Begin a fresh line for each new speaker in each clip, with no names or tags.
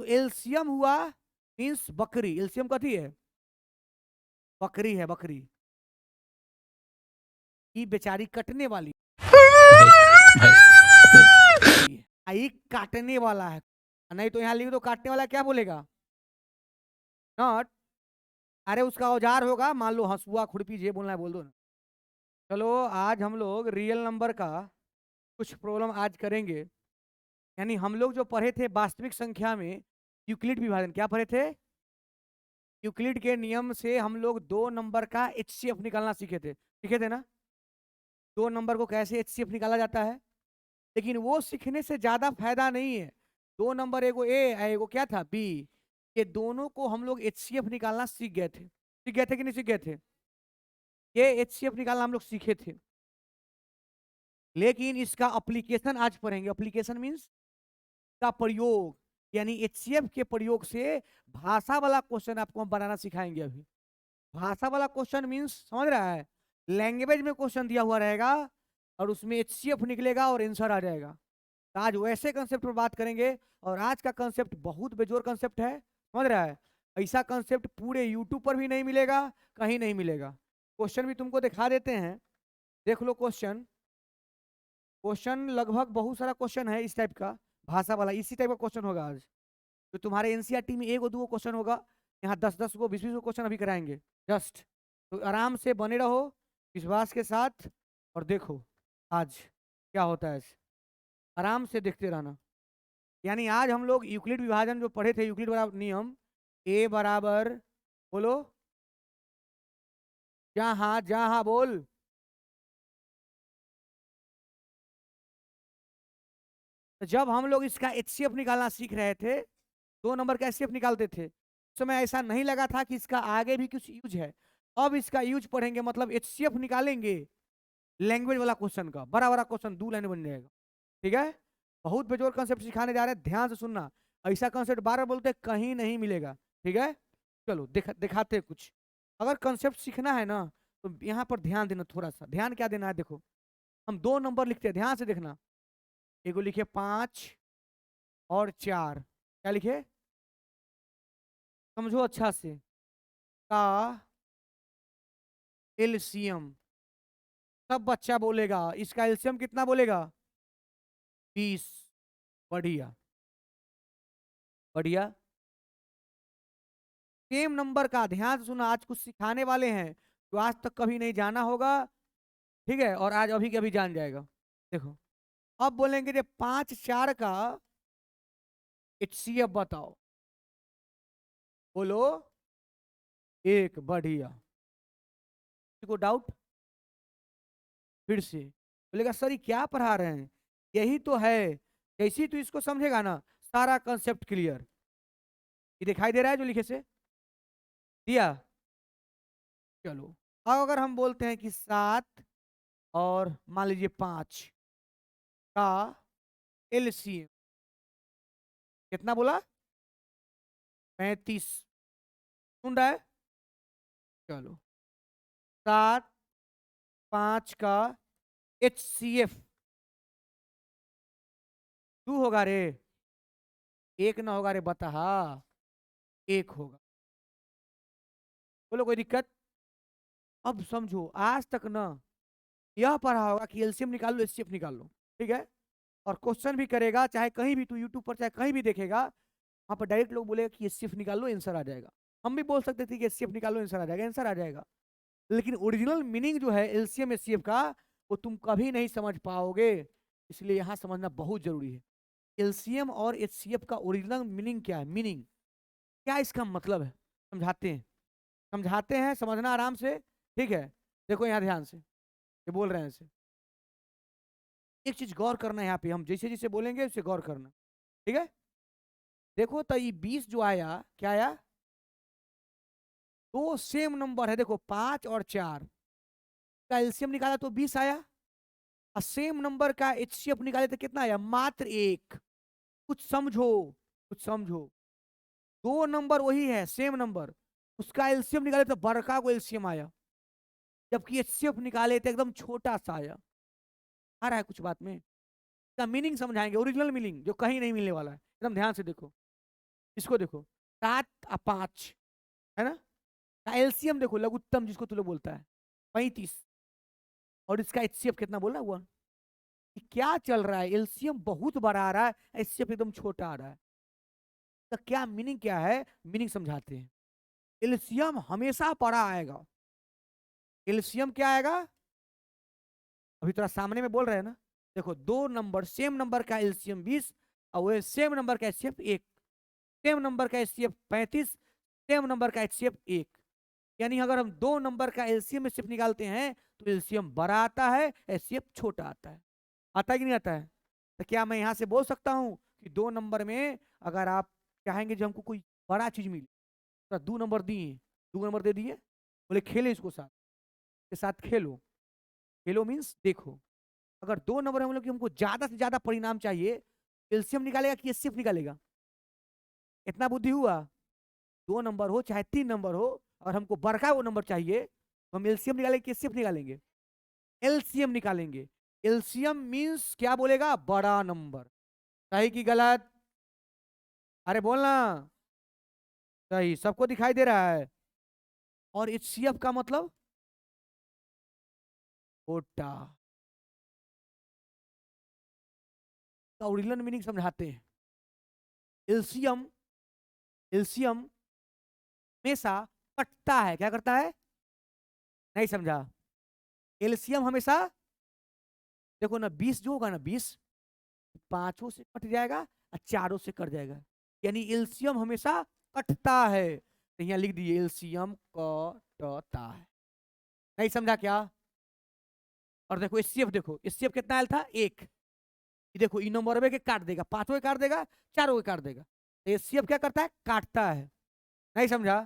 LCM हुआ means बकरी, LCM कथी है? बकरी है, बकरी की बेचारी कटने वाली आई काटने वाला है, नहीं तो यहाँ लिख दो काटने वाला, क्या बोलेगा? नॉट। अरे उसका औजार होगा, मान लो हंसुआ खुरपी जे बोलना है बोल दो ना। चलो आज हम लोग रियल नंबर का कुछ प्रॉब्लम आज करेंगे। यानी हम लोग जो पढ़े थे वास्तविक संख्या में यूक्लिड विभाजन, क्या पढ़े थे? यूक्लिड के नियम से हम लोग 2 नंबर का एचसीएफ निकालना सीखे थे ना? 2 नंबर को कैसे एचसीएफ निकाला जाता है, लेकिन वो सीखने से ज्यादा फायदा नहीं है। 2 नंबर एगो ए एगो क्या था बी, ये दोनों को हम लोग एचसीएफ निकालना सीख गए थे कि नहीं सीख गए थे? ये एचसीएफ निकालना हम लोग सीखे थे, लेकिन इसका एप्लीकेशन आज पढ़ेंगे। एप्लीकेशन मीन्स का प्रयोग, यानी एचसीएफ के प्रयोग से भाषा वाला क्वेश्चन आपको हम बनाना सिखाएंगे अभी। भाषा वाला क्वेश्चन मीन्स समझ रहा है, लैंग्वेज में क्वेश्चन दिया हुआ रहेगा और उसमें एचसीएफ निकलेगा और आंसर आ जाएगा। तो आज वैसे कंसेप्ट पर बात करेंगे, और आज का कंसेप्ट बहुत बेजोर कंसेप्ट है, समझ रहा है? ऐसा कंसेप्ट पूरे यूट्यूब पर भी नहीं मिलेगा, कहीं नहीं मिलेगा। क्वेश्चन भी तुमको दिखा देते हैं, देख लो क्वेश्चन। क्वेश्चन लगभग बहुत सारा क्वेश्चन है इस टाइप का, भाषा वाला इसी टाइप का क्वेश्चन होगा आज। तो तुम्हारे एनसीईआरटी में 1 2 क्वेश्चन होगा, यहाँ 10 10 को 20 20 क्वेश्चन अभी कराएंगे जस्ट। तो आराम से बने रहो विश्वास के साथ और देखो आज क्या होता है, आराम से देखते रहना। यानी आज हम लोग यूक्लिड विभाजन जो पढ़े थे, यूक्लिड बराबर नियम, ए बराबर बोलो, जहाँ बोल, तो जब हम लोग इसका एचसीएफ निकालना सीख रहे थे, 2 नंबर का एचसीएफ निकालते थे, उस समय ऐसा नहीं लगा था कि इसका आगे भी कुछ यूज है। अब इसका यूज पढ़ेंगे, मतलब एचसीएफ निकालेंगे लैंग्वेज वाला क्वेश्चन का, बड़ा बड़ा क्वेश्चन 2 लाइन बन जाएगा। ठीक है, बहुत बेजोर कंसेप्ट सिखाने जा रहे हैं, ध्यान से सुनना। ऐसा कंसेप्ट 12 बोलते कहीं नहीं मिलेगा। ठीक है, चलो दिखाते कुछ। अगर कंसेप्ट सीखना है ना तो यहाँ पर ध्यान देना, थोड़ा सा ध्यान क्या देना है, देखो हम 2 नंबर लिखते हैं, ध्यान से देखना। एगो लिखे 5 और 4, क्या लिखे समझो अच्छा से, का एलसीएम। सब बच्चा बोलेगा इसका एलसीएम कितना बोलेगा? 20। बढ़िया बढ़िया। सेम नंबर का, ध्यान से सुना, आज कुछ सिखाने वाले हैं जो आज तक कभी नहीं जाना होगा। ठीक है, और आज अभी के अभी जान जाएगा। देखो अब बोलेंगे कि 5 4 का एचसीएफ बताओ, बोलो 1। बढ़िया। किसी को डाउट? फिर से बोलेगा सर ये क्या पढ़ा रहे हैं, यही तो है, जैसे ही तू इसको समझेगा ना सारा कंसेप्ट क्लियर। ये दिखाई दे रहा है जो लिखे से दिया? चलो अब अगर हम बोलते हैं कि 7 और मान लीजिए 5 का एलसीएम कितना बोला? 35। सुन रहा है? चलो 7 5 का एचसीएफ 2 होगा रे, 1 ना होगा रे, बता। 1 होगा। बोलो कोई दिक्कत? अब समझो आज तक ना यह पढ़ा होगा कि एलसीएम निकाल लो एचसीएफ निकाल लो, ठीक है, और क्वेश्चन भी करेगा, चाहे कहीं भी तू यूट्यूब पर चाहे कहीं भी देखेगा, वहां पर डायरेक्ट लोग बोलेगा कि एचसीएफ निकाल लो आंसर आ जाएगा। हम भी बोल सकते थे कि एचसीएफ निकाल लो आंसर आ जाएगा, आंसर आ जाएगा। लेकिन ओरिजिनल मीनिंग जो है एलसीएम एचसीएफ का, वो तुम कभी नहीं समझ पाओगे, इसलिए यहाँ समझना बहुत जरूरी है। एलसीएम और एचसीएफ का ओरिजिनल मीनिंग क्या है, मीनिंग क्या इसका मतलब है, समझाते हैं, समझना आराम से। ठीक है, देखो यहाँ ध्यान से ये बोल रहे हैं ऐसे, एक चीज गौर करना है यहाँ पे, हम जैसे जैसे बोलेंगे उसे गौर करना। ठीक है, देखो तो ये 20 जो आया, क्या आया? 2 सेम नंबर है, देखो 5 और 4 का एलसीएम निकाला तो 20 आया, और सेम नंबर का एचसीएफ निकाले तो कितना आया? मात्र 1। कुछ समझो, कुछ समझो। 2 नंबर वही है, सेम नंबर, उसका एलसीएम निकाले तो बड़का को एलसीएम आया, जबकि एचसीएफ निकाले तो एकदम छोटा सा आया। आ रहा है कुछ बात में? इसका मीनिंग समझाएंगे, ओरिजिनल मीनिंग जो कहीं नहीं मिलने वाला है, एकदम ध्यान से देखो। इसको देखो 7 और 5 है ना, एलसीएम देखो लघुत्तम जिसको तू लोग बोलता है 35, और इसका एचसीएफ कितना बोला हुआ, क्या चल रहा है, एलसीएम बहुत बड़ा आ रहा है, एचसीएफ एकदम छोटा आ रहा है, तो क्या मीनिंग क्या है, मीनिंग समझाते हैं। एलसीएम हमेशा बड़ा आएगा, एलसीएम क्या आएगा, अभी थोड़ा सामने में बोल रहे हैं ना, देखो दो नंबर सेम नंबर का एलसीएम 20 और वो सेम नंबर का एचसीएफ 1, सेम नंबर का एचसीएफ 35, सेम नंबर का एचसीएफ 1, यानी अगर हम दो नंबर का एलसीएम एचसीएफ निकालते हैं तो एलसीएम बड़ा आता है, एचसीएफ छोटा आता है कि नहीं आता है। तो क्या मैं यहाँ से बोल सकता हूँ कि दो नंबर में अगर आप चाहेंगे जो हमको कोई बड़ा चीज मिले तो 2 नंबर दिए, 2 नंबर दे दिए, बोले खेले इसको साथ के साथ खेलो, खेलो मीन्स देखो, अगर 2 नंबर हम लोग कि हमको ज्यादा से ज्यादा परिणाम चाहिए, एलसीएम निकालेगा कि एचसीएफ निकालेगा, इतना बुद्धि हुआ, 2 नंबर हो चाहे 3 नंबर हो, और हमको बड़का वो नंबर चाहिए तो हम एलसीएम निकालेंगे कि एचसीएफ निकालेंगे, एलसीएम निकालेंगे। एलसीएम मींस क्या बोलेगा, बड़ा नंबर, सही कि गलत, अरे बोलना, सही, सबको दिखाई दे रहा है। और एचसीएफ का मतलब छोटा, का ओरिजिनल मीनिंग समझाते हैं। एलसीएम, एलसीएम हमेशा कटता है, क्या करता है, नहीं समझा, एलसीएम हमेशा, देखो ना 20 जो होगा ना 20 पांचों से कट जाएगा और चारों से कट जाएगा, यानी एलसीएम हमेशा कटता है, तो यहाँ लिख दिए एलसीएम कटता है, नहीं समझा क्या। और देखो एचसीएफ, देखो एचसीएफ कितना आयल था 1, ये देखो इन नंबर में के काट देगा, पांचों के काट देगा, चारों के काट देगा, एचसीएफ क्या करता है, काटता है, नहीं समझा,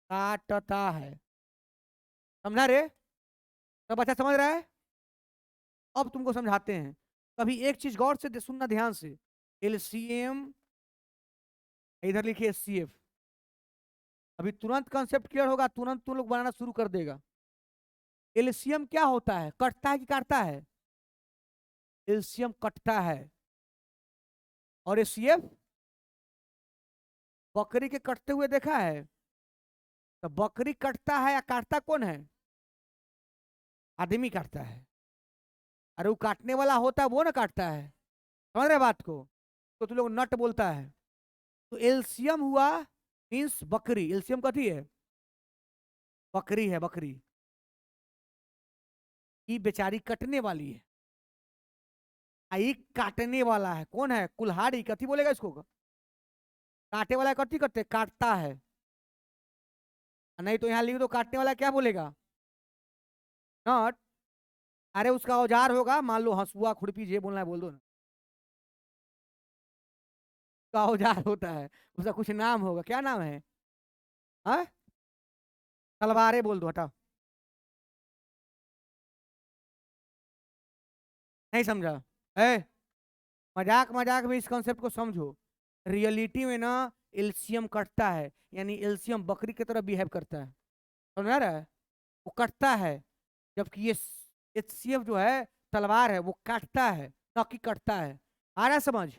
काटता है, समझा रे, सब अच्छा समझ रहा है। अब तुमको समझाते हैं, कभी एक चीज गौर से सुनना ध्यान से, एलसीएम, इधर लिखिए एचसीएफ, अभी तुरंत कंसेप्ट क्लियर होगा, तुरंत तुम लोग बनाना शुरू कर देगा। एलसीएम क्या होता है, कटता है कि काटता है, एलसीएम कटता है, और एचसीएफ बकरी के कटते हुए देखा है, तो बकरी कटता है या काटता कौन है, आदमी काटता है, अरे वो काटने वाला होता है वो ना काटता है, समझ रहे बात को, तो तुम लोग नट बोलता है, तो एलसीएम हुआ मीन्स बकरी, एलसीएम कथी है, बकरी है, बकरी, ये बेचारी कटने वाली है, आई काटने वाला है, कौन है, कुल्हाड़ी, कथी बोलेगा इसको, काटे वाला कथी करते, काटता है, नहीं तो यहाँ लिख दो काटने वाला क्या बोलेगा, नट, अरे उसका औजार होगा, मान लो हंसुआ खुरपी जे बोलना है बोल दो ना, उसका औजार होता है, उसका कुछ नाम होगा, क्या नाम है, हाँ, तलवारें बोल दो, हटा, नहीं समझा, है, मजाक मजाक में इस कॉन्सेप्ट को समझो, रियलिटी में ना एलसीएम कटता है, यानी एलसीएम बकरी की तरह बिहेव करता है, समझ रहा है, वो कटता है, जबकि ये एचसीएफ जो है तलवार है, वो काटता है, न कि कटता है, आ रहा है समझ,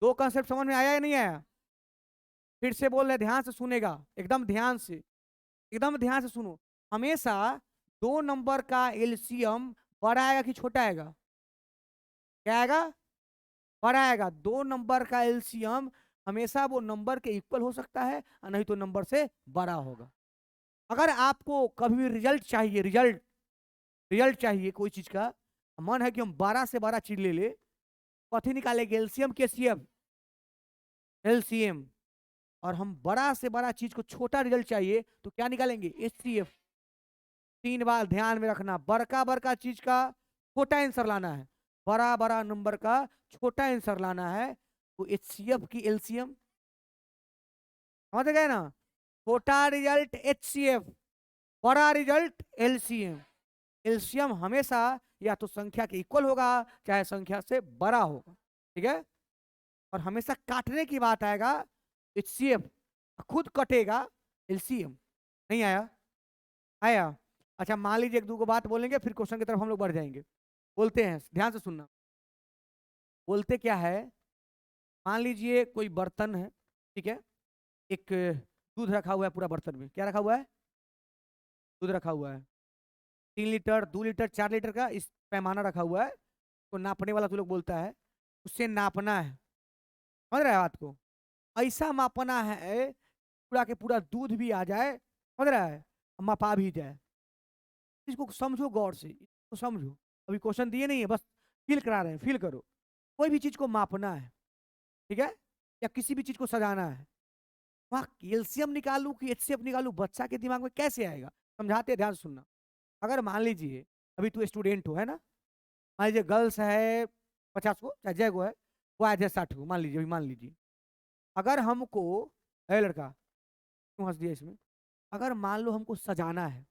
दो कॉन्सेप्ट समझ में आया या नहीं आया, फिर से बोल रहे, ध्यान से सुनेगा, एकदम ध्यान से, एकदम ध्यान से सुनो, हमेशा 2 नंबर का एलसीएम बड़ा आएगा कि छोटा आएगा, क्या आएगा, बड़ा आएगा, 2 नंबर का एलसीएम हमेशा वो नंबर के इक्वल हो सकता है और नहीं तो नंबर से बड़ा होगा। अगर आपको कभी भी रिजल्ट चाहिए, रिजल्ट, रिजल्ट चाहिए कोई चीज का, मन है कि हम 12 से 12 चीज ले ले, कथी निकालेंगे, एलसीएम के सीएम, एलसीएम, और हम बड़ा से बड़ा चीज को छोटा रिजल्ट चाहिए तो क्या निकालेंगे, एचसीएफ। 3 बार ध्यान में रखना, बड़का बड़का चीज का छोटा आंसर लाना है, बड़ा बड़ा नंबर का छोटा आंसर लाना है, तो एचसीएफ की एलसीएम, समझ गए ना, छोटा रिजल्ट एचसीएफ, बड़ा रिजल्ट एलसीएम, एलसीएम हमेशा या तो संख्या के इक्वल होगा चाहे संख्या से बड़ा होगा, ठीक है, और हमेशा काटने की बात आएगा एचसीएफ, खुद कटेगा एलसीएम, नहीं आया, आया, अच्छा मान लीजिए एक दो को बात बोलेंगे फिर क्वेश्चन की तरफ हम लोग बढ़ जाएंगे, बोलते हैं, ध्यान से सुनना, बोलते क्या है, मान लीजिए कोई बर्तन है, ठीक है, एक दूध रखा हुआ है पूरा बर्तन में, क्या रखा हुआ है, दूध रखा हुआ है, 3 लीटर 2 लीटर 4 लीटर का इस पैमाना रखा हुआ है, तो नापने वाला तो लोग बोलता है, उससे नापना है, समझ रहा है बात को, ऐसा मापना है पूरा के पूरा दूध भी आ जाए, समझ रहा है, मापा भी जाए। इसको समझो गौर से, इसको समझो, अभी क्वेश्चन दिए नहीं है, बस फील करा रहे हैं, फील करो। कोई भी चीज को मापना है, ठीक है, या किसी भी चीज को सजाना है, वहां कैल्शियम निकालू कि एचसीएफ निकालू, बच्चा के दिमाग में कैसे आएगा, समझाते हैं, ध्यान से सुनना। अगर मान लीजिए अभी तू स्टूडेंट हो, है ना, मान लीजिए गर्ल्स है 50 को, चाहे जय को है, बॉयज है 60 को, मान लीजिए, अभी मान लीजिए, अगर हमको, है लड़का, क्यों हंस दिया इसमें, अगर मान लो हमको सजाना है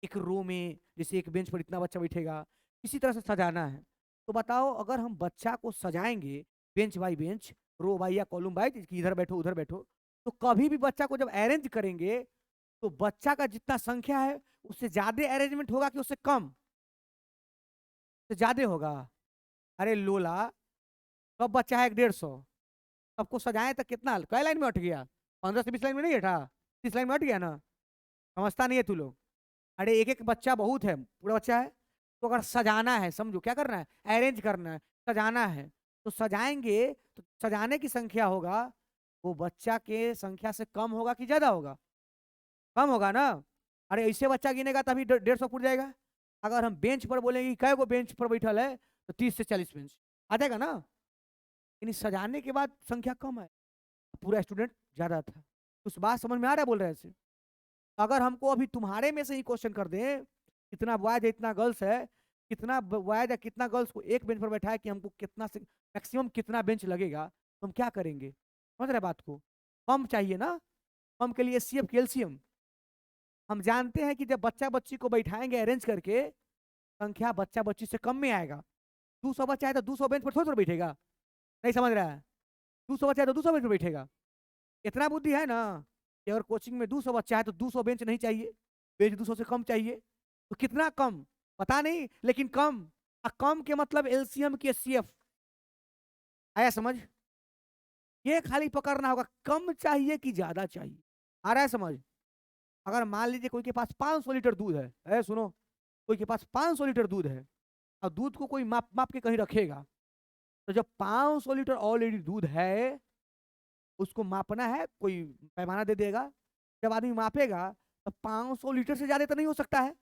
एक रो में, जैसे एक बेंच पर इतना बच्चा बैठेगा, किसी तरह से सजाना है, तो बताओ अगर हम बच्चा को सजाएंगे bench by bench, row by या कॉलम बाई, कि इधर बैठो उधर बैठो, तो कभी भी बच्चा को जब अरेंज करेंगे, तो बच्चा का जितना संख्या है उससे ज्यादा अरेंजमेंट होगा कि उससे कम, उससे ज्यादा होगा। अरे लोला, सब बच्चा है 150, सबको सजाए तो कितना, कई लाइन में अट गया, 15 से 20 लाइन में नहीं हटा, 30 लाइन में अट गया ना, समझता नहीं है तू लोग। अरे एक एक बच्चा बहुत है, पूरा बच्चा है, तो अगर सजाना है, समझो क्या करना है, अरेंज करना है, सजाना है, तो सजाएंगे, तो सजाने की संख्या होगा वो बच्चा के संख्या से कम होगा कि ज्यादा होगा, कम होगा ना। अरे ऐसे बच्चा गिनेगा तभी 150 पूरा जाएगा। अगर हम बेंच पर बोलेंगे कि कै गो बेंच पर बैठल है, तो 30 से 40 बेंच आ जाएगा ना, यानी सजाने के बाद संख्या कम है, पूरा स्टूडेंट ज्यादा था। उस बात समझ में आ रहा है बोल रहे हैं। अगर हमको अभी तुम्हारे में से ही क्वेश्चन कर दे, कितना बॉयज है इतना गर्ल्स है, कितना बॉयज है कितना गर्ल्स को एक बेंच पर बैठाए कि हमको कितना से मैक्सिमम कितना बेंच लगेगा, तो हम क्या करेंगे, समझ रहे बात को, कम चाहिए ना, कम के लिए सीएफ कैल्शियम। हम जानते हैं कि जब बच्चा बच्ची को बैठाएंगे अरेंज करके, संख्या बच्चा बच्ची से कम में आएगा। 200 बच्चा है तो 200 बेंच पर थोड़ा थोड़ा बैठेगा, नहीं समझ रहा है, 200 बच्चा है तो 200 बेंच पर बैठेगा। इतना बुद्धि है ना कि अगर कोचिंग में 200 बच्चा है तो 200 बेंच नहीं चाहिए, बेंच 200 से कम चाहिए, तो कितना कम पता नहीं, लेकिन कम। कम के मतलब एलसीएम की सीएफ आया समझ, ये खाली पकड़ना होगा, कम चाहिए कि ज्यादा चाहिए, आ रहा है समझ। अगर मान लीजिए कोई के पास 500 लीटर दूध है, सुनो, कोई के पास 500 लीटर दूध है, और दूध को कोई माप माप के कहीं रखेगा, तो जब 500 लीटर ऑलरेडी दूध है, उसको मापना है, कोई पैमाना दे देगा, जब आदमी मापेगा तो 500 लीटर से ज्यादा तो नहीं हो सकता है,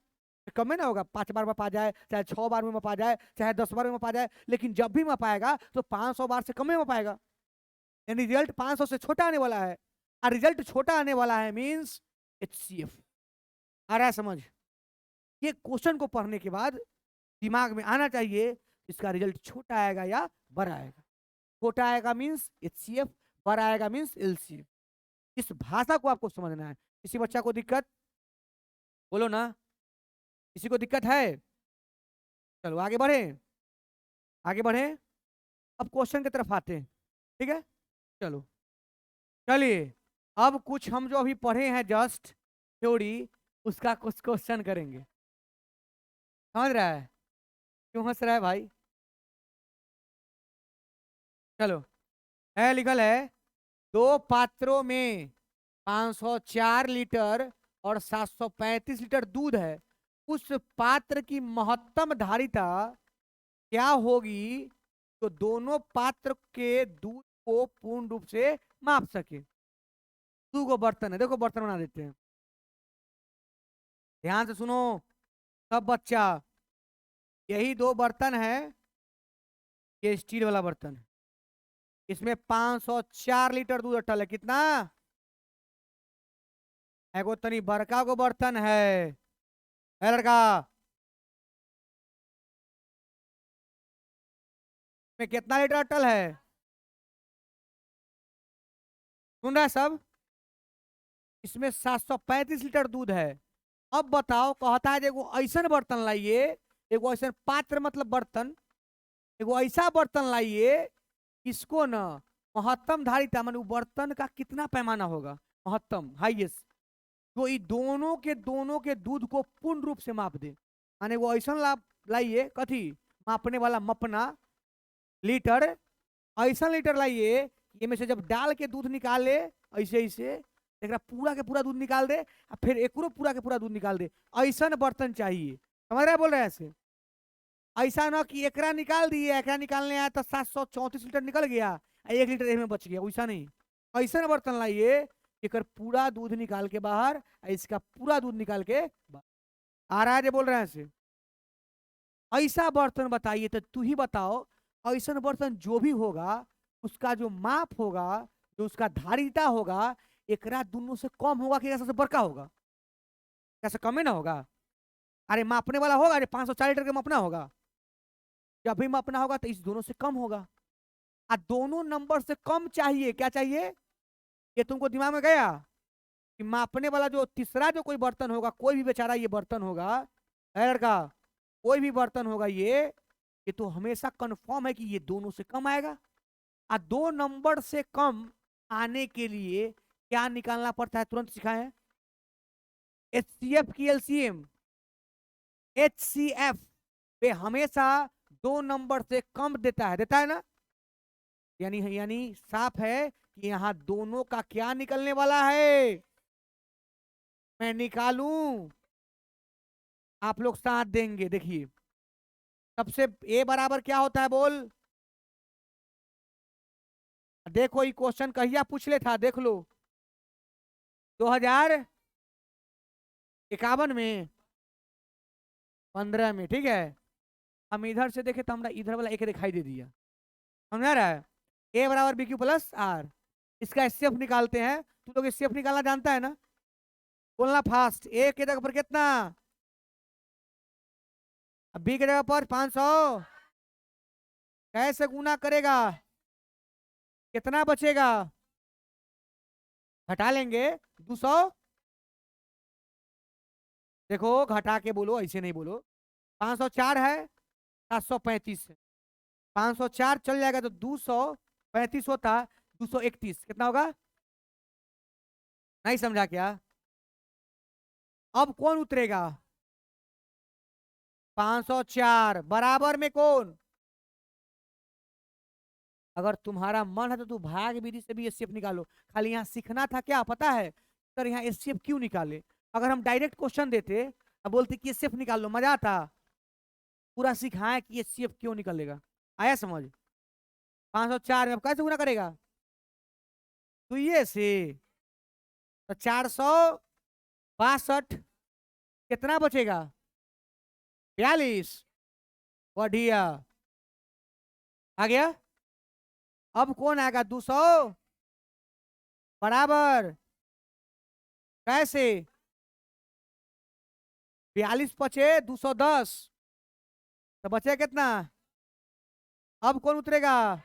कम में ना होगा, 5 बार मपा जाए, चाहे 6 बार में मपा जाए, चाहे 10 बार में मपा जाए, लेकिन जब भी मपाएगा तो 500 बार से कम में मपाएगा, यानी रिजल्ट 500 से छोटा आने वाला है। और रिजल्ट छोटा आने वाला है मीन्स एचसीएफ, आ रहा है समझ। ये क्वेश्चन को पढ़ने के बाद दिमाग में आना चाहिए, इसका रिजल्ट छोटा आएगा या बड़ा आएगा, छोटा आएगा मीन्स एचसीएफ, बड़ा आएगा मीन्स एलसीएफ। इस भाषा को आपको समझना है। किसी बच्चा को दिक्कत, बोलो ना, किसी को दिक्कत है, चलो आगे बढ़े, आगे बढ़े, अब क्वेश्चन की तरफ आते हैं, ठीक है, चलो, चलिए, अब कुछ हम जो अभी पढ़े हैं जस्ट थ्योरी, उसका कुछ क्वेश्चन करेंगे, समझ रहा है, क्यों हंस रहा है भाई, चलो, है लिखल है, 2 पात्रों में 504 लीटर और 735 लीटर दूध है, उस पात्र की महत्तम धारिता क्या होगी तो दोनों पात्र के दूध को पूर्ण रूप से माप सके। 2 गो बर्तन है, देखो बर्तन बना देते हैं, ध्यान से सुनो सब बच्चा, यही 2 बर्तन है, ये स्टील वाला बर्तन है, इसमें 504 लीटर दूध अटल है, कितना, एगो तनी बड़का गो बर्तन है लड़का, में कितना लीटर अटल है, सुन रहा है सब, इसमें 735 लीटर दूध है। अब बताओ, कहता है एगो ऐसा बर्तन लाइए, एगो ऐसा पात्र मतलब बर्तन, एगो ऐसा बर्तन लाइए, इसको ना महत्तम धारिता मान बर्तन का कितना पैमाना होगा, महत्तम हाईएस्ट, तो ये दोनों के दूध को पूर्ण रूप से माप दे, माने वो ऐसा लाइए, कथी मापने वाला, मपना लीटर, ऐसा लीटर लाइए ये में से जब डाल के दूध निकाल ले ऐसे ऐसे, एकरा पूरा के पूरा दूध निकाल दे और फिर एकरो पूरा के पूरा दूध निकाल दे, ऐसा बर्तन चाहिए। समझ रहे बोल रहे हैं ऐसे? ऐसा ना कि एकरा निकाल दिए, एकरा निकालने आया तो 734 लीटर निकल गया, 1 लीटर में बच गया, वैसा नहीं। ऐसा बर्तन लाइए एकर पूरा दूध निकाल के बाहर, इसका पूरा दूध निकाल के बाहर। आ रहा है जो बोल रहे हैं ऐसे? ऐसा बर्तन बताइए, तो तू ही बताओ, ऐसा बर्तन जो भी होगा उसका जो माप होगा, जो उसका धारिता होगा, एकरा दोनों से कम होगा कि सबसे बड़का होगा? कैसे कम ना होगा? अरे मापने वाला होगा, अरे 504 लीटर का मापना होगा, जब भी मापना होगा तो इस दोनों से कम होगा। आ दोनों नंबर से कम चाहिए, क्या चाहिए? ये तुमको दिमाग में गया कि मापने वाला जो तीसरा जो कोई बर्तन होगा, कोई भी बेचारा ये बर्तन होगा, लड़का कोई भी बर्तन होगा, ये तो हमेशा कंफर्म है कि ये दोनों से कम आएगा। आ 2 नंबर से कम आने के लिए क्या निकालना पड़ता है? तुरंत सिखाएं। HCF की LCM, HCF पे हमेशा 2 नंबर से कम देता है ना? यानी साफ है कि यहाँ दोनों का क्या निकलने वाला है, मैं निकालूं, आप लोग साथ देंगे। देखिए सबसे ए बराबर क्या होता है बोल? देखो ये क्वेश्चन कहिया पूछ ले था, देख लो, 2051 में, 15 में, ठीक है। हम इधर से देखे तो हमारा इधर वाला एक दिखाई दे दिया, समझ रहा है? ए बराबर बी क्यू प्लस आर, इसका एचसीएफ निकालते हैं। तू लोग एचसीएफ निकालना जानता है ना? बोलना फास्ट। ए के जगह पर कितना, बी के जगह पर 500, कैसे गुना करेगा, कितना बचेगा? घटा लेंगे 200, देखो घटा के बोलो, ऐसे नहीं बोलो। 504 है, 735 है, 504 चल जाएगा तो 235 होता, 231 कितना होगा? नहीं समझा क्या? अब कौन उतरेगा? 504 बराबर में कौन? अगर तुम्हारा मन है तो तू भाग विधि से भी एचसीएफ निकालो। खाली यहाँ सीखना था क्या पता है सर, यहाँ एचसीएफ क्यों निकाले? अगर हम डायरेक्ट क्वेश्चन देते अब बोलते कि एचसीएफ निकाल लो, मजा आता। पूरा सिखाया कि एचसीएफ क्यों निकलेगा, आया समझ? 504 में अब कैसे गुना करेगा? तो ये से तो 462 कितना बचेगा? 42, बढ़िया आ गया। अब कौन आएगा? 200 बराबर कैसे? 42 बचे 210, तो बचे कितना? अब कौन उतरेगा?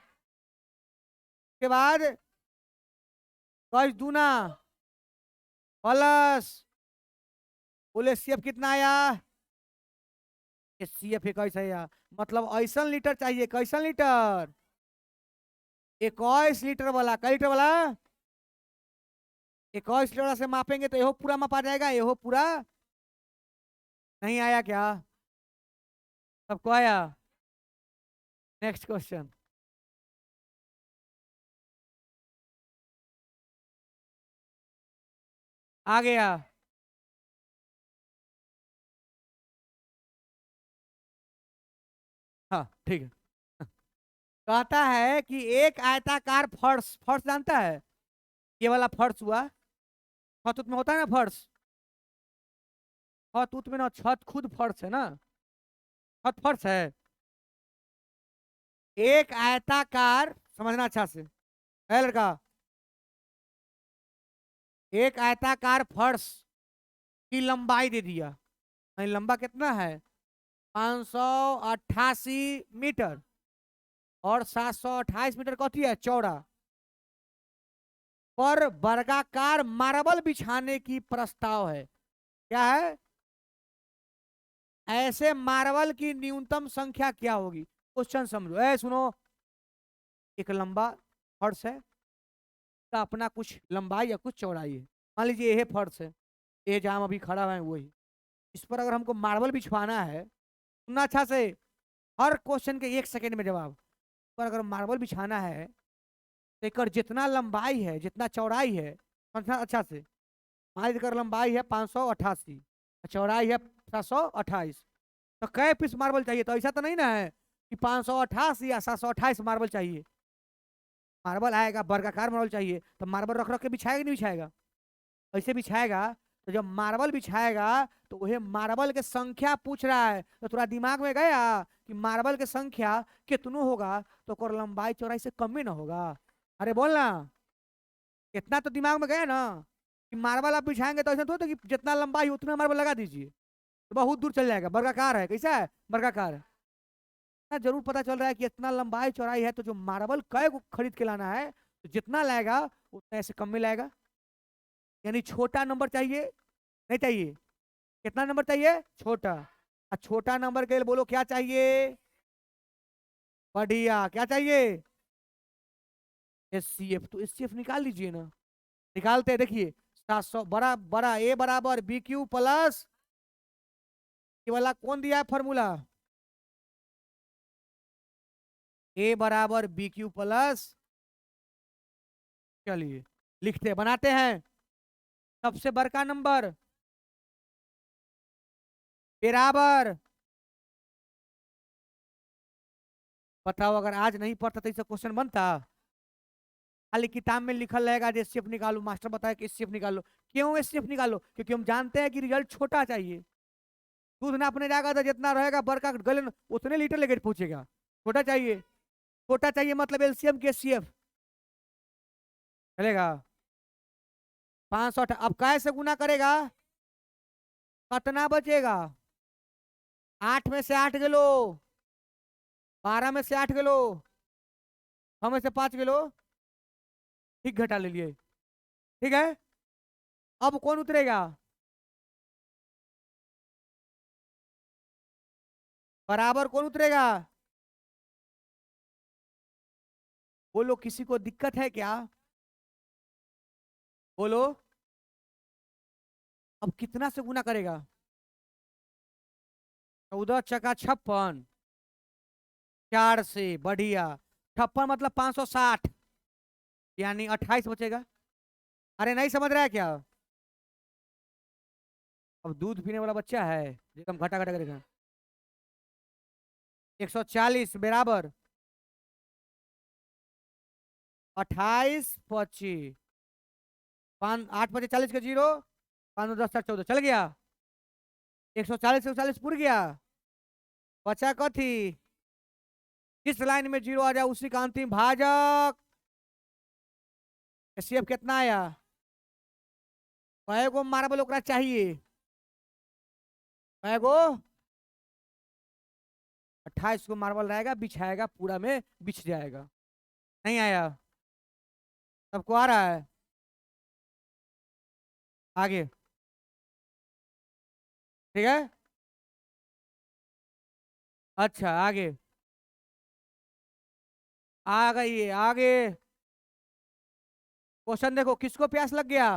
के बाद 22 दूना प्लस, बोले सीएफ कितना आया? सीएफ 21 आया, मतलब ऐसा लीटर चाहिए। कैसा लीटर? 21 लीटर वाला। कै लीटर वाला? 21 लीटर वाला से मापेंगे तो यहो पूरा मापा जाएगा, यहो पूरा नहीं आया क्या? सबको आया? Next question. आ गया। हाँ ठीक है। कहता है कि एक आयताकार फर्श, फर्श जानता है? ये वाला फर्श हुआ, छत उत में होता है ना फर्श, छत उत में ना, छत खुद फर्श है ना, छत फर्श है। एक आयताकार, समझना अच्छा से है लड़का, एक आयताकार फर्श की लंबाई दे दिया, नहीं लंबा कितना है? 588 मीटर और 728 मीटर कथी है? चौड़ा। पर वर्गाकार मार्बल बिछाने की प्रस्ताव है। क्या है? ऐसे मार्बल की न्यूनतम संख्या क्या होगी? क्वेश्चन समझो, सुनो। एक लंबा फर्श है, का अपना कुछ लंबाई या कुछ चौड़ाई है। मान लीजिए यह फर्श है, ये जहां हम अभी खड़ा है वही। इस पर अगर हमको मार्बल बिछवाना है, सुनना अच्छा से, हर क्वेश्चन के 1 सेकेंड में जवाब। पर अगर मार्बल बिछाना है तो एकर जितना लंबाई है, जितना चौड़ाई है, अच्छा से मान लीजिए एकर लंबाई है 588, चौड़ाई है 728, तो कै पीस मार्बल चाहिए? तो ऐसा तो नहीं ना है कि 588 या 728 मार्बल चाहिए। मार्बल आएगा, वर्गाकार मार्बल चाहिए, तो मार्बल रख रख के बिछाएगा नहीं बिछाएगा? ऐसे बिछाएगा। तो जब मार्बल बिछाएगा तो वह मार्बल के संख्या पूछ रहा है, तो थोड़ा दिमाग में गया कि मार्बल के संख्या कितनो होगा, तो ओकर लंबाई चौड़ाई से कम ही ना होगा। अरे बोलना, इतना तो दिमाग में गया ना कि मार्बल आप बिछाएंगे तो ऐसा थोड़ा कि जितना लंबाई उतना मार्बल लगा दीजिए, तो बहुत दूर चल जाएगा। वर्गाकार है, कैसा है? वर्गाकार है। इतना जरूर पता चल रहा है कि इतना लंबाई चौड़ाई है, तो जो मार्बल कै को खरीद के लाना है, तो जितना लाएगा उतना ऐसे कम में लाएगा। यानी छोटा नंबर चाहिए, नहीं चाहिए? कितना नंबर चाहिए? छोटा। और छोटा नंबर के लिए बोलो क्या चाहिए? बढ़िया। क्या चाहिए? एचसीएफ। तो एचसीएफ निकाल लीजिए ना। निकालते हैं, देखिए 700 बड़ा बड़ा ए बराबर बी क्यू प्लस, ये वाला कौन दिया है फॉर्मूला? ए बराबर बी क्यू प्लस, चलिए लिखते हैं, बनाते हैं। सबसे बड़का नंबर बराबर, बताओ अगर आज नहीं पढ़ता तो इसका क्वेश्चन बनता? खाली किताब में लिखल रहेगा एचसीएफ निकालो, मास्टर बताया कि एचसीएफ निकालो। क्यों एचसीएफ निकालो? क्योंकि हम जानते हैं कि रिजल्ट छोटा चाहिए। दूध नापने जाएगा तो जितना रहेगा बड़का गले उतने लीटर लेकर पहुंचेगा। छोटा चाहिए, छोटा चाहिए मतलब एलसीएम के एचसीएफ चलेगा। 500 अब कैसे गुना करेगा? कितना बचेगा? 8 में से 8 किलो, 12 में से 8 किलो, 6 में से 5 किलो, ठीक घटा ले लिए। ठीक है, अब कौन उतरेगा? बराबर कौन उतरेगा? बोलो, किसी को दिक्कत है क्या? बोलो। अब कितना से गुना करेगा? 14 चका 56, 4 से। बढ़िया। 56 मतलब 560, यानी 28 बचेगा। अरे नहीं समझ रहा है क्या? अब दूध पीने वाला बच्चा है, एकदम घटा घटा करेगा। 140 बराबर 28 25, 5 8 बचे 40 के जीरो, 5 10 14 चल गया। 140 140 पुर गया। बचा कथी? किस लाइन में जीरो आ जाए उसी का अंतिम भाजक। एचसीएफ कितना आया? कएगो मार्बल ओकरा चाहिए? कएगो? 28 को मार्बल रहेगा, बिछाएगा पूरा में बिछ जाएगा। नहीं आया? सबको आ रहा है? आगे। ठीक है, अच्छा आगे। आ गई आगे। क्वेश्चन देखो, किसको प्यास लग गया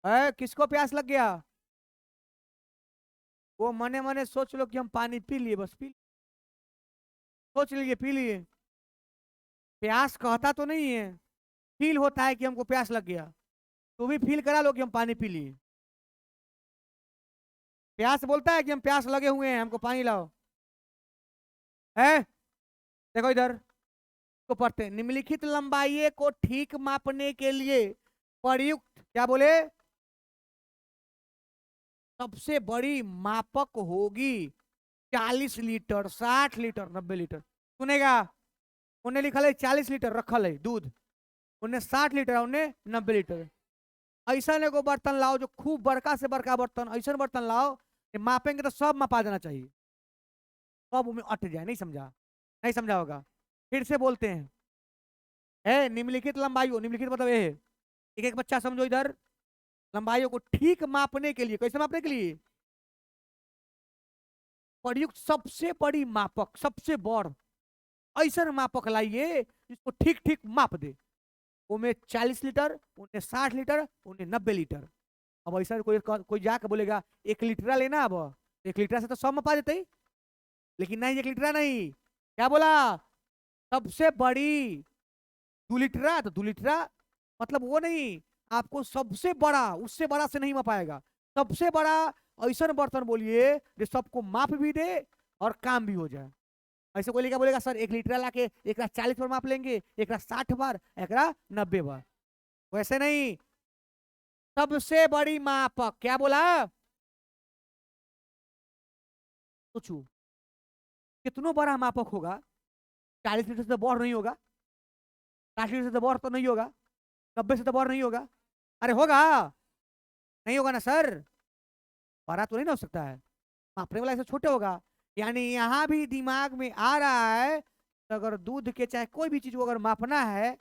है? किसको प्यास लग गया? वो मने मने सोच लो कि हम पानी पी लिए, बस पी, सोच लिए पी लिए। प्यास कहता तो नहीं है, फील होता है कि हमको प्यास लग गया। तो भी फील करा लो कि हम पानी पी लिए। प्यास बोलता है कि हम प्यास लगे हुए हैं, हमको पानी लाओ। है? देखो इधर को पढ़ते हैं। निम्नलिखित लंबाई को ठीक मापने के लिए प्रयुक्त, क्या बोले? सबसे बड़ी मापक होगी 40 लीटर, 60 लीटर, 90 लीटर। सुनेगा? उन्हें लिखा है 40 लीटर रखल है दूध, उन्हें 60 लीटर, उन्हें 90 लीटर। ऐसा एगो बर्तन लाओ जो खूब बड़का से बड़का बर्तन, ऐसा बर्तन लाओ मापेंगे तो सब मापा देना चाहिए, सब उनमें अट जाए। नहीं समझा? नहीं समझा होगा, फिर से बोलते हैं। है निम्नलिखित लंबाई, निम्नलिखित मतलब ये है, एक एक बच्चा समझो इधर। लंबाइयों को ठीक मापने के लिए, कैसे मापने के लिए? प्रयुक्त सबसे बड़ी मापक, सबसे बड़ ऐसा मापक लाइए जिसको ठीक ठीक माप दे। उनमें 40 लीटर, उन्हें 60 लीटर, उन्हें 90 लीटर। अब ऐसा कोई जाके बोलेगा 1 लीटर लेना, अब 1 लीटर से तो सब मपा देते ही। लेकिन नहीं, 1 लीटर नहीं, क्या बोला? सबसे बड़ी 2 लीटरा तो 2 लीटरा, मतलब वो नहीं, आपको सबसे बड़ा, उससे बड़ा से नहीं मापाएगा, सबसे बड़ा ऐसा बर्तन बोलिए जो सबको माप भी दे और काम भी हो जाए। ऐसे कोई क्या बोलेगा सर 1 लीटर ला के एक 40 बार माप लेंगे, एक 60 बार, एक 90 बार, वैसे नहीं। सबसे बड़ी मापक क्या बोला, सोचो कितना बड़ा मापक होगा, 40 लीटर से तो बढ़ नहीं होगा, 60 लीटर से तो बढ़ तो नहीं होगा, 90 से तो बढ़ नहीं होगा, अरे होगा, नहीं होगा ना सर, बड़ा तो नहीं ना हो सकता है, मापने वाला ऐसे छोटे होगा। यानी यहाँ भी दिमाग में आ रहा है तो अगर दूध के चाहे कोई भी चीज को अगर मापना है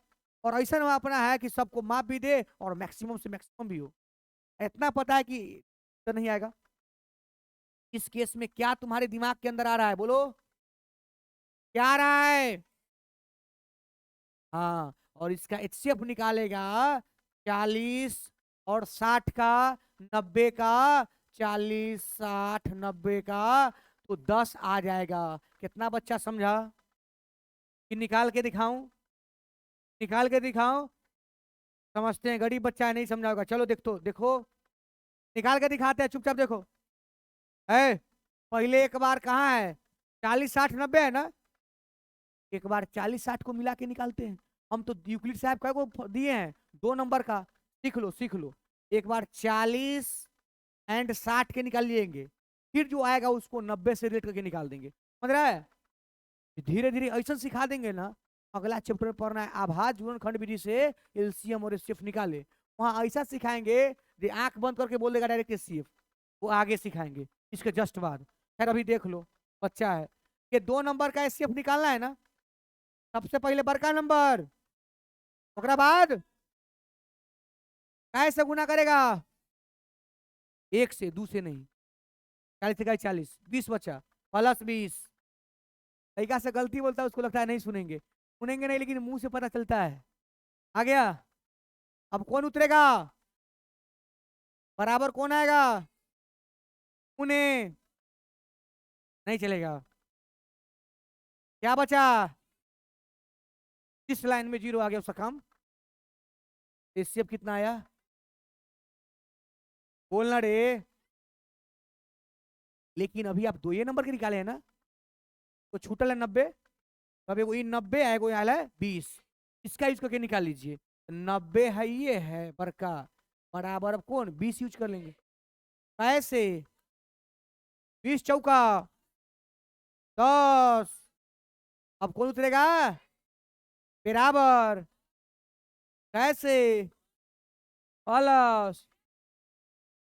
और ऐसा मापना है कि सबको माप भी दे और मैक्सिमम से मैक्सिमम भी हो, इतना पता है कि तो नहीं आएगा। इस केस में क्या तुम्हारे दिमाग के अंदर आ रहा है, बोलो क्या आ रहा है। हाँ, और इसका एचसीएफ निकालेगा 40 और 60 का, 90 का, 40 60 90 का, तो 10 आ जाएगा। कितना बच्चा समझा कि निकाल के दिखाऊं, निकाल के दिखाऊं, समझते हैं गरीब बच्चा है नहीं समझा होगा, चलो देखो देखो निकाल के दिखाते हैं, चुपचाप देखो। है पहले एक बार कहाँ है, 40 60 90 है ना, एक बार 40 60 को मिला के निकालते हैं। हम तो यूक्लिड साहब का को दिए हैं 2 नंबर का, सीख लो सीख लो। एक बार 40 एंड 60 के निकाल लिएंगे, फिर जो आएगा उसको 90 से रेट करके निकाल देंगे, समझ रहा है। धीरे धीरे ऐसा सिखा देंगे ना, अगला चैप्टर में पढ़ना है आभास गुणनखंड विधि से एलसीएम और एचसीएफ निकाले, वहां ऐसा सिखाएंगे कि आंख बंद करके बोल देगा डायरेक्ट एचसीएफ, वो आगे सिखाएंगे इसके जस्ट बाद। खैर अभी देख लो बच्चा है, ये 2 नंबर का एचसीएफ निकालना है ना, सबसे पहले बड़का नंबर, ओकरा बाद कैसे गुना करेगा, 1 से 2 से नहीं, 40 से 40 20 बचा, +20। तरीका से गलती बोलता है उसको लगता है नहीं सुनेंगे, सुनेंगे नहीं लेकिन मुंह से पता चलता है। आ गया, अब कौन उतरेगा, बराबर कौन आएगा, उन्हें नहीं चलेगा। क्या बचा, इस लाइन में 0 आ गया उसका काम। एचसीएफ कितना आया, बोलना रे, लेकिन अभी आप 2 नंबर के निकाले हैं ना, तो छूटल है 90, तब एगो 90 है, एगो आया है 20, इसका यूज करके निकाल लीजिए। 90 है, ये है बड़का, बराबर अब कौन 20 यूज कर लेंगे, कैसे 20 चौका 10, अब कौन उतरेगा, बराबर कैसे प्लस,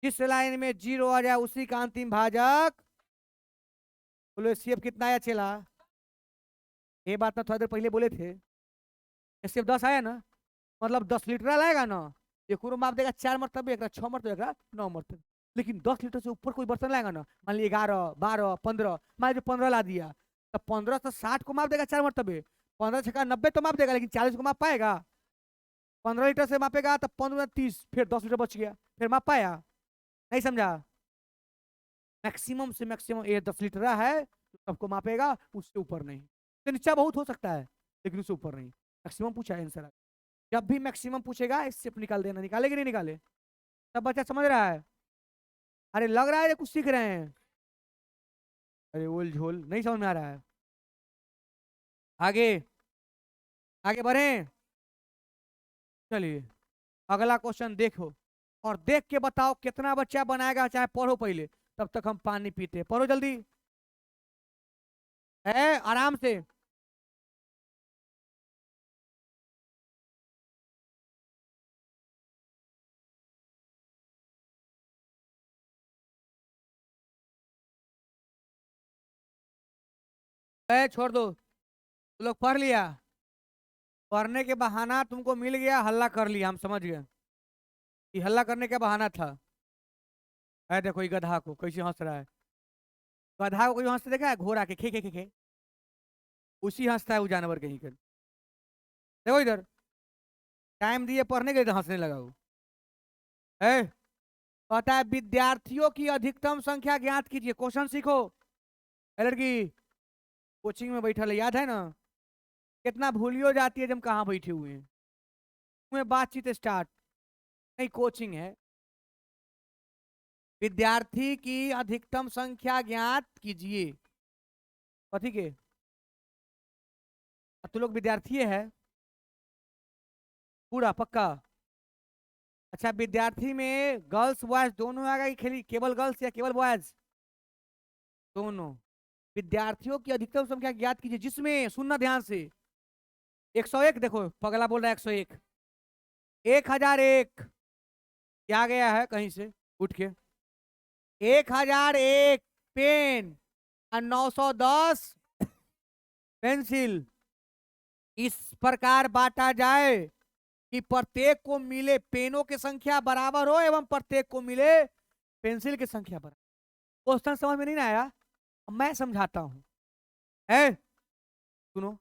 जिस लाइन में 0 आ जाए उसी का अंतिम भाजक। बोलो एचसीएफ कितना आया चला, ये बात ना थोड़ा देर पहले बोले थे, एचसीएफ 10 आया ना, मतलब 10 लीटर लाएगा ना, एक माप देगा 4 मरतबे, एक 6 मरतबे, एक 9 मरतबे। लेकिन 10 लीटर से ऊपर कोई बर्तन लाएगा ना, मान लीजिए 11 12 15, मान लीजिए 15 ला दिया, तो 15 से 60 को माप देगा 4 मरतबे, 15 छक्का 90 तो माप देगा, लेकिन 40 को माप पाएगा। 15 लीटर से मापेगा तो 15 30, फिर 10 लीटर बच गया, फिर माप पाया, नहीं समझा। मैक्सिमम से मैक्सिमम ये 10 लीटर है, तो सबको मापेगा, उससे ऊपर नहीं, तो नीचा बहुत हो सकता है लेकिन उससे ऊपर नहीं। मैक्सिमम पूछा है आंसर, जब भी मैक्सिमम पूछेगा इससे निकाल देना, निकाले कि नहीं निकाले, सब बच्चा समझ रहा है। अरे लग रहा है कुछ सीख रहे हैं, अरे ओल झोल नहीं समझ में आ रहा है। आगे आगे बढ़े, चलिए अगला क्वेश्चन देखो और देख के बताओ कितना बच्चा बनाएगा, चाहे पढ़ो पहले, तब तक हम पानी पीते, पढ़ो जल्दी है आराम से। छोड़ दो, तुम लोग पढ़ लिया, पढ़ने के बहाना तुमको मिल गया, हल्ला कर लिया, हम समझ गए कि हल्ला करने का बहाना था। है देखो ये गधा को कैसे हंस रहा है, गधा को कोई हंसते देखा है, घोड़ा के खे खे खे खे, उसी हंसता है वो जानवर कहीं कर। देखो इधर, टाइम दिए पढ़ने के लिए तो हंसने लगा वो है। कहता है विद्यार्थियों की अधिकतम संख्या ज्ञात कीजिए, क्वेश्चन सीखो। ए लड़की कोचिंग में बैठा है, याद है ना, कितना भूलियो जाती है जब कहाँ बैठे हुए हैं। में बातचीत स्टार्ट नहीं, कोचिंग है। विद्यार्थी की अधिकतम संख्या ज्ञात कीजिए। कथी के? तू लोग विद्यार्थी है पूरा पक्का? अच्छा, विद्यार्थी में गर्ल्स बॉयज दोनों आएगा कि खाली केवल गर्ल्स या केवल बॉयज? दोनों। विद्यार्थियों की अधिकतम संख्या ज्ञात कीजिए जिसमें, सुनना ध्यान से, 101। देखो पगला बोल रहा है 101। 1001 क्या गया है कहीं से उठ के? 1001 पेन और 910 पेंसिल इस प्रकार बांटा जाए कि प्रत्येक को मिले पेनों की संख्या बराबर हो एवं प्रत्येक को मिले पेंसिल की संख्या बराबर। क्वेश्चन समझ में नहीं आया? अब मैं समझाता हूं। है, सुनो।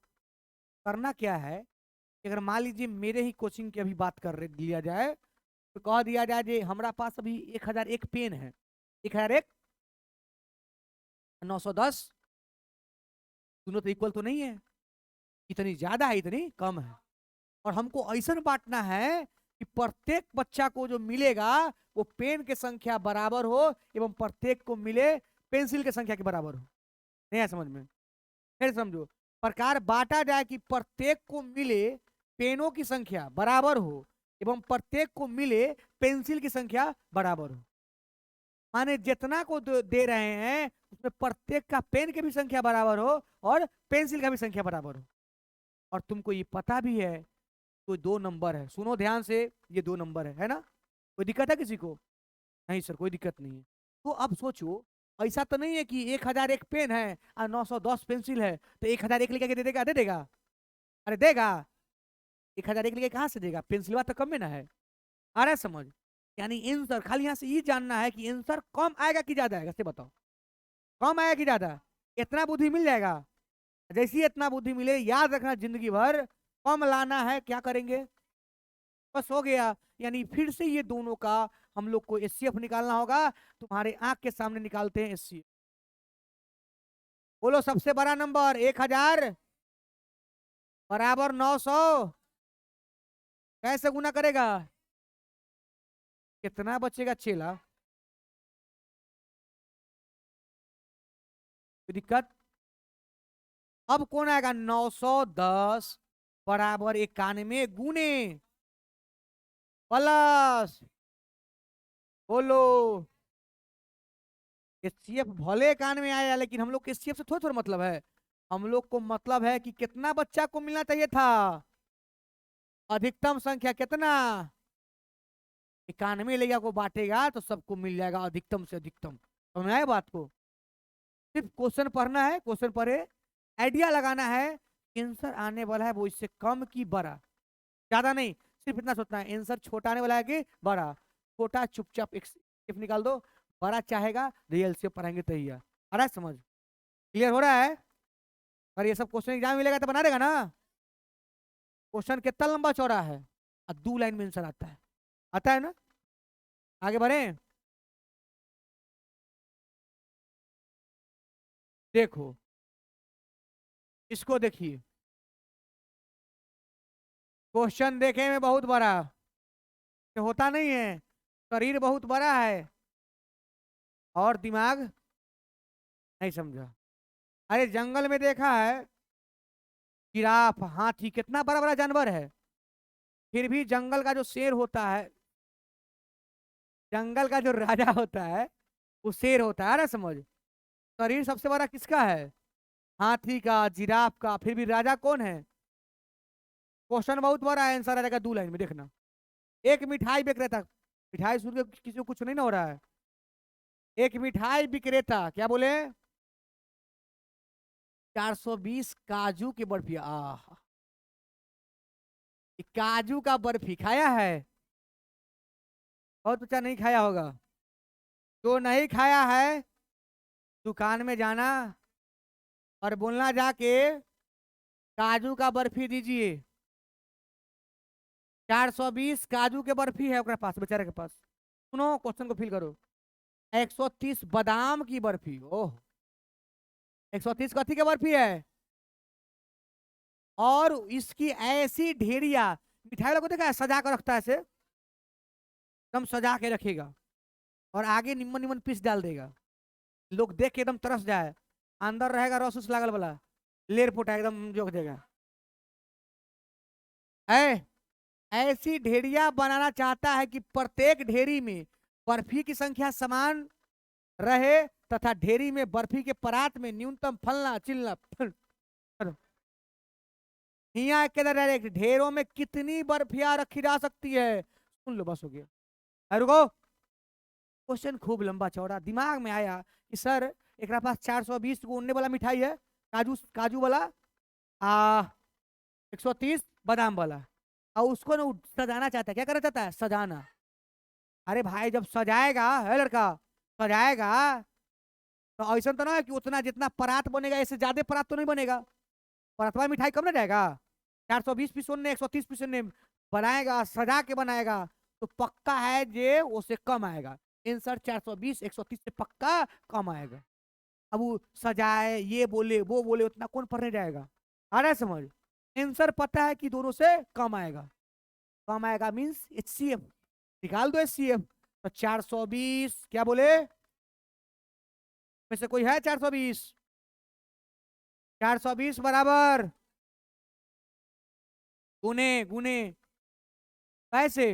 करना क्या है कि अगर मान लीजिए मेरे ही कोचिंग की अभी बात कर रहे लिया जाए, तो कह दिया जाए जे हमारा पास अभी 1001 पेन है। 1001 910 दोनों तो इक्वल तो नहीं है, इतनी ज्यादा है इतनी कम है। और हमको ऐसा बांटना है कि प्रत्येक बच्चा को जो मिलेगा वो पेन की संख्या बराबर हो एवं प्रत्येक को मिले पेंसिल की संख्या के बराबर हो। नहीं है समझ में? फिर समझो। प्रकार बांटा जाए कि प्रत्येक को मिले पेनों की संख्या बराबर हो एवं प्रत्येक को मिले पेंसिल की संख्या बराबर हो। माने जितना को दे रहे हैं उसमें प्रत्येक का पेन की भी संख्या बराबर हो और पेंसिल का भी संख्या बराबर हो। और तुमको ये पता भी है तो 2 नंबर है, सुनो ध्यान से, ये 2 नंबर है ना? कोई दिक्कत है किसी को? नहीं सर कोई दिक्कत नहीं है। तो अब सोचो, ऐसा तो नहीं है कि 1001 पेन है और 910 पेंसिल है तो 1001 लेके दे देगा? दे देगा? अरे देगा? 1001 लेके कहाँ से देगा? पेंसिलवा तो कम में ना है। आ रहा है समझ? यानी आंसर खाली यहाँ से ये जानना है कि आंसर कम आएगा कि ज्यादा आएगा, से बताओ। कम आएगा कि ज्यादा? इतना बुद्धि मिल जाएगा। जैसे ही इतना बुद्धि मिले, याद रखना जिंदगी भर कम लाना है, क्या करेंगे? बस हो गया। यानी फिर से ये दोनों का हम लोग को एचसीएफ निकालना होगा। तुम्हारे आंख के सामने निकालते हैं एचसीएफ। बोलो सबसे बड़ा नंबर 1000 बराबर 900 कैसे गुना करेगा? कितना बचेगा चेला? कोई दिक्कत? अब कौन आएगा? 910 बराबर 91 गुने प्लस, बोलो, एचसीएफ भले कान में आया लेकिन हम लोग के एचसीएफ से थोड़ा थोड़ा मतलब है। हम लोग को मतलब है कि कितना बच्चा को मिलना चाहिए था? अधिकतम संख्या कितना? 91 लेगा को बांटेगा तो सबको मिल जाएगा अधिकतम से अधिकतम। समझ आए बात को? सिर्फ क्वेश्चन पढ़ना है, क्वेश्चन पढ़े, आइडिया लगाना है। आंसर आने वाला है वो इससे कम की बड़ा, ज्यादा नहीं। सिर्फ इतना सोचना है आंसर छोटा आने वाला है कि बड़ा। छोटा चुपचाप एक निकाल दो, बड़ा चाहेगा रियल से पढ़ाएंगे तैयार। आ रहा है समझ? क्लियर हो रहा है? और ये सब क्वेश्चन एग्जाम मिलेगा तो बना देगा ना? क्वेश्चन कितना लंबा चौड़ा है और 2 लाइन में आंसर आता है। आता है ना? आगे बढ़े। देखो इसको देखिए, क्वेश्चन देखे में बहुत बड़ा तो होता नहीं है, शरीर बहुत बड़ा है और दिमाग नहीं समझा। अरे जंगल में देखा है जिराफ, हाथी, कितना बड़ा बड़ा जानवर है, फिर भी जंगल का जो शेर होता है, जंगल का जो राजा होता है वो शेर होता है ना? समझ? शरीर सबसे बड़ा किसका है? हाथी का, जिराफ का, फिर भी राजा कौन है? क्वेश्चन बहुत बड़ा है, आंसर आ जाएगा 2 लाइन में, देखना। एक मिठाई विक्रेता, मिठाई सुन के किसी को कुछ नहीं ना हो रहा है? एक मिठाई विक्रेता क्या बोले? 420 काजू की बर्फी। आह, काजू का बर्फी खाया है? बहुत बच्चा नहीं खाया होगा। जो नहीं खाया है दुकान में जाना और बोलना जाके काजू का बर्फी दीजिए। 420 काजू के बर्फी है पास, बेचारे के पास। सुनो क्वेश्चन को फिल करो। 130 बादाम की बर्फी। ओह, 130 कथी के बर्फी है? और इसकी ऐसी ढेरिया, मिठाई वाला को देखा है सजा कर रखता है ऐसे, एकदम सजा के रखेगा और आगे निम्न निम्न पीस डाल देगा, लोग देख के एकदम तरस जाए, अंदर रहेगा रस उस लागल वाला, लेर पोटा एकदम जोक देगा। है ऐसी ढेरिया बनाना चाहता है कि प्रत्येक ढेरी में बर्फी की संख्या समान रहे तथा ढेरी में बर्फी के परात में न्यूनतम फलना चिलना हिया के डायरेक्ट ढेरों में कितनी बर्फियां रखी जा सकती है, सुन लो बस हो गया। रुको, क्वेश्चन खूब लंबा चौड़ा दिमाग में आया कि सर एक पास 420 को उड़ने वाला मिठाई है, काजू काजू वाला, 130 बादाम वाला, और उसको ना सजाना चाहता है, क्या करना चाहता है सजाना। अरे भाई जब सजाएगा है लड़का, सजाएगा तो ऐसा तो ना है कि उतना जितना परात बनेगा ऐसे ज्यादा परात तो नहीं बनेगा, परातवा मिठाई कम ना जाएगा, 420 पीस ने 130 पीस ने बनाएगा सजा के बनाएगा तो पक्का है जे उससे कम आएगा, आंसर 420 130 से पक्का कम आएगा। अब वो सजाए ये बोले वो बोले उतना कौन पढ़ने जाएगा, आ रहा है समझ। आंसर पता है कि दोनों से कम आएगा, कम आएगा मीन्स HCF, निकाल दो HCF। तो 420 क्या बोले में से कोई है 420, 420 बराबर गुने गुने कैसे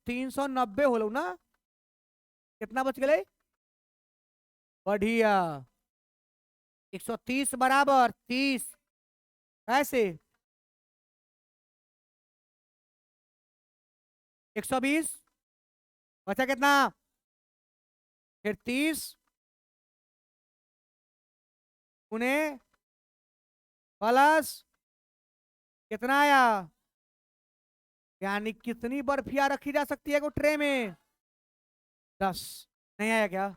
390 हो लो ना, कितना बच गए बढ़िया, 130 बराबर 30 कैसे 120 बचा कितना, फिर 30 गुने प्लस कितना आया, यानी कितनी बर्फियां रखी जा सकती है को ट्रे में 10। नहीं आया क्या,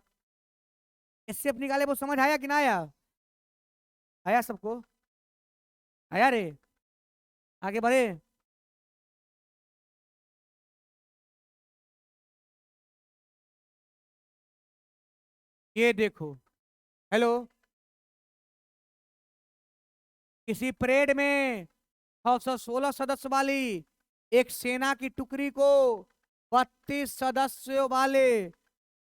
इससे अपनी निकाले वो समझ आया कि ना आया, आया सबको, आया रे, आगे बढ़े। ये देखो, हेलो, किसी परेड में 616 सदस्य वाली एक सेना की टुकड़ी को 32 सदस्यों वाले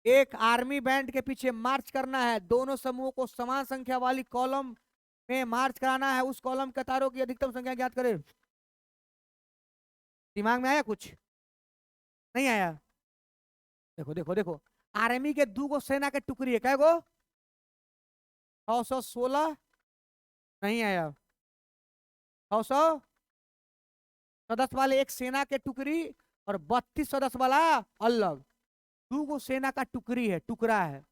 एक आर्मी बैंड के पीछे मार्च करना है, दोनों समूहों को समान संख्या वाली कॉलम में मार्च कराना है, उस कॉलम कतारों की अधिकतम संख्या ज्ञात करें। दिमाग में आया कुछ, नहीं आया, देखो देखो देखो, आर्मी के दो गो सेना के टुकड़ी है, क्या गो 616, नहीं आया, 600 सदस्य वाले एक सेना के टुकड़ी और 32 सदस्य वाला अलग, दो गो सेना का टुकड़ी है, टुकड़ा है,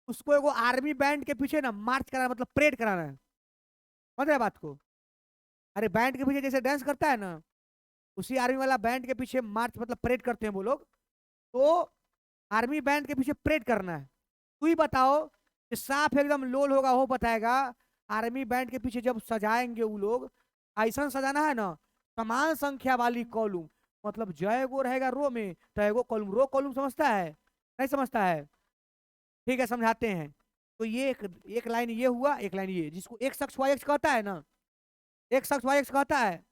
उसको एगो आर्मी बैंड के पीछे ना मार्च कराना मतलब परेड कराना है, समझ रहे बात को। अरे बैंड के पीछे जैसे डांस करता है ना, उसी आर्मी वाला बैंड के पीछे मार्च मतलब परेड करते हैं वो लोग, तो आर्मी बैंड के पीछे परेड करना है। तू ही बताओ कि साफ एकदम लोल होगा वो बताएगा, आर्मी बैंड के पीछे जब सजाएंगे वो लोग, ऐसा सजाना है ना समान संख्या वाली कॉलम, मतलब जय गो रहेगा रो में तो एगो कॉलम, रो कॉलम समझता है नहीं समझता है, ठीक है समझाते हैं। तो ये एक लाइन ये हुआ, एक लाइन ये, जिसको एक्स अक्ष वाई अक्ष कहता है ना, एक्स अक्ष वाई अक्ष कहता है,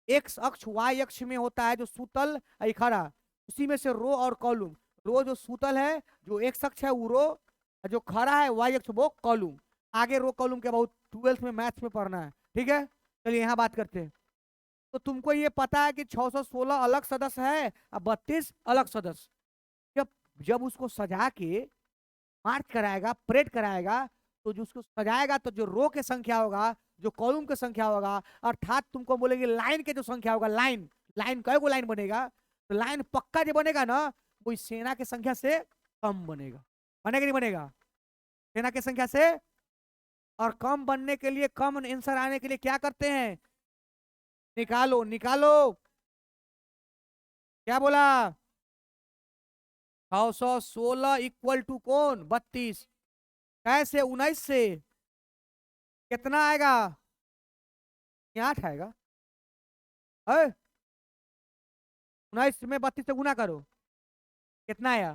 एक्स अक्ष वाई अक्ष में होता है जो सूतल आई खड़ा, उसी में से रो और कॉलम, रो जो सूतल है जो एक्स अक्ष है वो रो, जो खड़ा है वाई अक्ष वो कॉलम, आगे रो कॉलम के बहुत 12th में मैथ्स में पढ़ना है, ठीक है। चलिए यहाँ बात करते हैं। तो तुमको ये पता है कि 616 अलग सदस्य है और 32 अलग सदस्य, जब जब उसको सजा के मार्च कराएगा परेड कराएगा, तो जो उसको सजाएगा तो जो रो के संख्या होगा जो कॉलम की संख्या होगा, अर्थात तुमको बोलेंगे लाइन के जो संख्या होगा, लाइन लाइन कई गो लाइन बनेगा, तो लाइन पक्का जो बनेगा ना वो इस सेना की संख्या से कम बनेगा, बनेगा नहीं बनेगा, सेना की संख्या से। और कम बनने के लिए, कम आंसर आने के लिए क्या करते हैं, निकालो निकालो, क्या बोला 616 इक्वल टू कौन 32, कैसे 19 से कितना आएगा, ये 8 आएगा, 19 में 32 से गुना करो कितना आया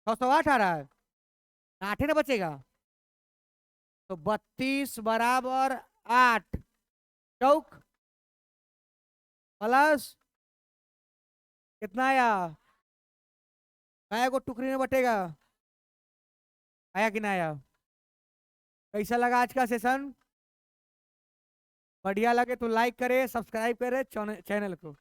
608 आ रहा है, 8 ना बचेगा, तो 32 बराबर 8 चौक प्लस कितना आया, आया को टुकड़ी में बटेगा, आया कि ना आया। कैसा लगा आज का सेशन? बढ़िया लगे तो लाइक करे, सब्सक्राइब करे चैनल को।